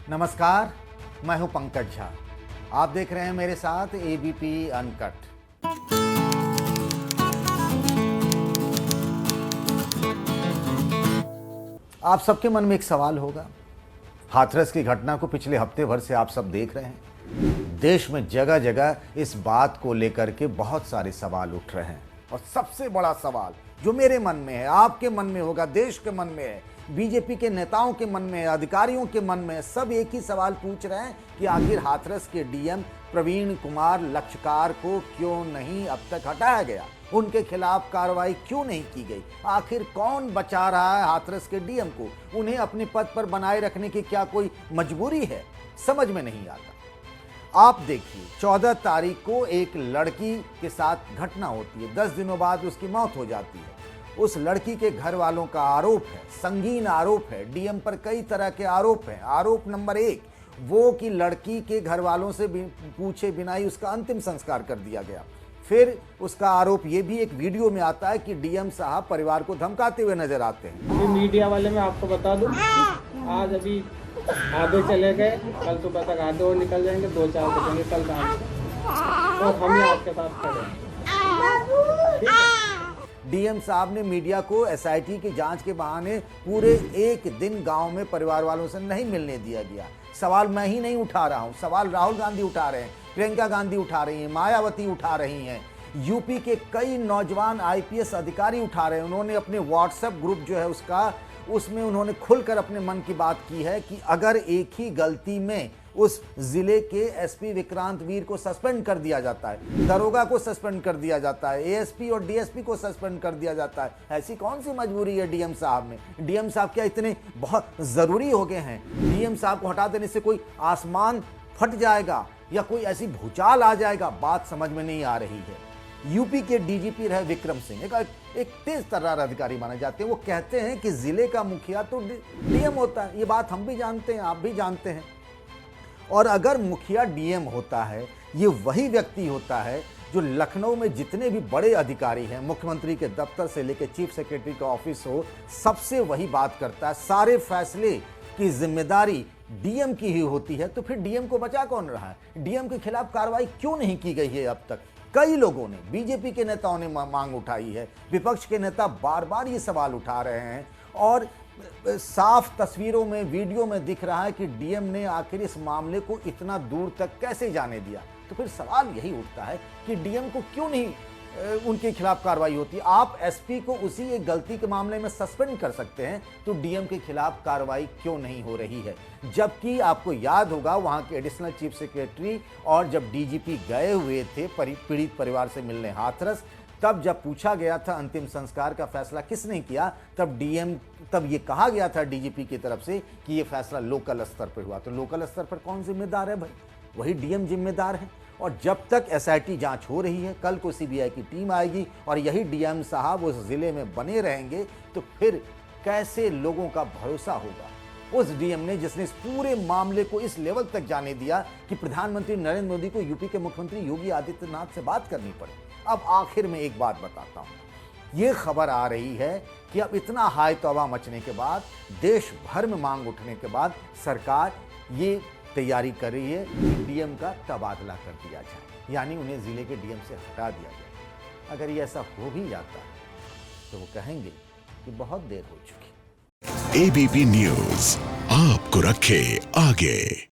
नमस्कार, मैं हूं पंकज झा। आप देख रहे हैं मेरे साथ एबीपी अनकट। आप सबके मन में एक सवाल होगा। हाथरस की घटना को पिछले हफ्ते भर से आप सब देख रहे हैं। देश में जगह जगह इस बात को लेकर के बहुत सारे सवाल उठ रहे हैं, और सबसे बड़ा सवाल जो मेरे मन में है, आपके मन में होगा, देश के मन में है, बीजेपी के नेताओं के मन में है, अधिकारियों के मन में है, सब एक ही सवाल पूछ रहे हैं कि आखिर हाथरस के डीएम प्रवीण कुमार लक्षकार को क्यों नहीं अब तक हटाया गया, उनके खिलाफ कार्रवाई क्यों नहीं की गई, आखिर कौन बचा रहा है हाथरस के डीएम को, उन्हें अपने पद पर बनाए रखने की क्या कोई मजबूरी है, समझ में नहीं आता। आप देखिए, 14 तारीख को एक लड़की के साथ घटना होती है, 10 दिनों बाद उसकी मौत हो जाती है। उस लड़की के घर वालों का आरोप है, संगीन आरोप है, डीएम पर कई तरह के आरोप हैं। आरोप नंबर 1 वो कि लड़की के घर वालों से पूछे बिना ही उसका अंतिम संस्कार कर दिया गया। फिर उसका आरोप ये भी एक वीडियो में आता है कि डीएम साहब परिवार को धमकाते हुए नजर आते हैं। अभी मीडिया वाले मैं आपको बता दूं, आज अभी आधे चले गए, कल सुबह तक आधे और निकल जाएंगे, 2-4 बचेंगे कल शाम को, और हम ही आपके साथ खड़े हैं। डीएम साहब ने मीडिया को एसआईटी की जांच के बहाने पूरे एक दिन गांव में परिवार वालों से नहीं मिलने दिया गया। सवाल मैं ही नहीं उठा रहा हूं, सवाल राहुल गांधी उठा रहे हैं, प्रियंका गांधी उठा रही हैं, मायावती उठा रही हैं, यूपी के कई नौजवान आईपीएस अधिकारी उठा रहे हैं। उन्होंने अपने व्हाट्सएप ग्रुप जो है उसमें उन्होंने खुलकर अपने मन की बात की है कि अगर एक ही गलती में उस जिले के एसपी विक्रांत वीर को सस्पेंड कर दिया जाता है, दरोगा को सस्पेंड कर दिया जाता है, एएसपी और डीएसपी को सस्पेंड कर दिया जाता है, ऐसी कौन सी मजबूरी है डीएम साहब में? डीएम साहब क्या इतने बहुत जरूरी हो गए हैं? डीएम साहब को हटा देने से कोई आसमान फट जाएगा या कोई ऐसी भूचाल आ जाएगा? बात समझ में नहीं आ रही है। यूपी के डीजीपी रहे विक्रम सिंह एक तेज तर्रार अधिकारी माने जाते हैं। वो कहते हैं कि जिले का मुखिया तो डीएम होता है। ये बात हम भी जानते हैं, आप भी जानते हैं। और अगर मुखिया डीएम होता है, ये वही व्यक्ति होता है जो लखनऊ में जितने भी बड़े अधिकारी हैं, मुख्यमंत्री के दफ्तर से लेकर चीफ सेक्रेटरी का ऑफिस हो, सबसे वही बात करता है। सारे फैसले की जिम्मेदारी डीएम की ही होती है। तो फिर डीएम को बचा कौन रहा है? डीएम के खिलाफ कार्रवाई क्यों नहीं की गई है अब तक? कई लोगों ने, बीजेपी के नेताओं ने मांग उठाई है, विपक्ष के नेता बार बार ये सवाल उठा रहे हैं, और साफ तस्वीरों में, वीडियो में दिख रहा है कि डीएम ने आखिर इस मामले को इतना दूर तक कैसे जाने दिया। तो फिर सवाल यही उठता है कि डीएम को क्यों नहीं उनके खिलाफ कार्रवाई होती? आप एसपी को उसी एक गलती के मामले में सस्पेंड कर सकते हैं, तो डीएम के खिलाफ कार्रवाई क्यों नहीं हो रही है? जबकि आपको याद होगा, वहां के एडिशनल चीफ सेक्रेटरी और जब डीजीपी गए हुए थे पीड़ित परिवार से मिलने हाथरस, तब जब पूछा गया था अंतिम संस्कार का फैसला किसने किया, तब ये कहा गया था डीजीपी की तरफ से कि ये फैसला लोकल स्तर पर हुआ। तो लोकल स्तर पर कौन जिम्मेदार है भाई? वही डीएम जिम्मेदार है। और जब तक एसआईटी जांच हो रही है, कल को सीबीआई की टीम आएगी और यही डीएम साहब उस जिले में बने रहेंगे, तो फिर कैसे लोगों का भरोसा होगा उस डीएम ने, जिसने इस पूरे मामले को इस लेवल तक जाने दिया कि प्रधानमंत्री नरेंद्र मोदी को यूपी के मुख्यमंत्री योगी आदित्यनाथ से बात करनी पड़ी। अब आखिर में एक बात बताता हूं, ये खबर आ रही है कि अब इतना हाय तौबा मचने के बाद, देश भर में मांग उठने के बाद, सरकार ये तैयारी कर रही है कि डीएम का तबादला कर दिया जाए, यानी उन्हें जिले के डीएम से हटा दिया जाए। अगर ये ऐसा हो भी जाता है तो वो कहेंगे कि बहुत देर हो चुकी। एबीपी न्यूज आपको रखे आगे।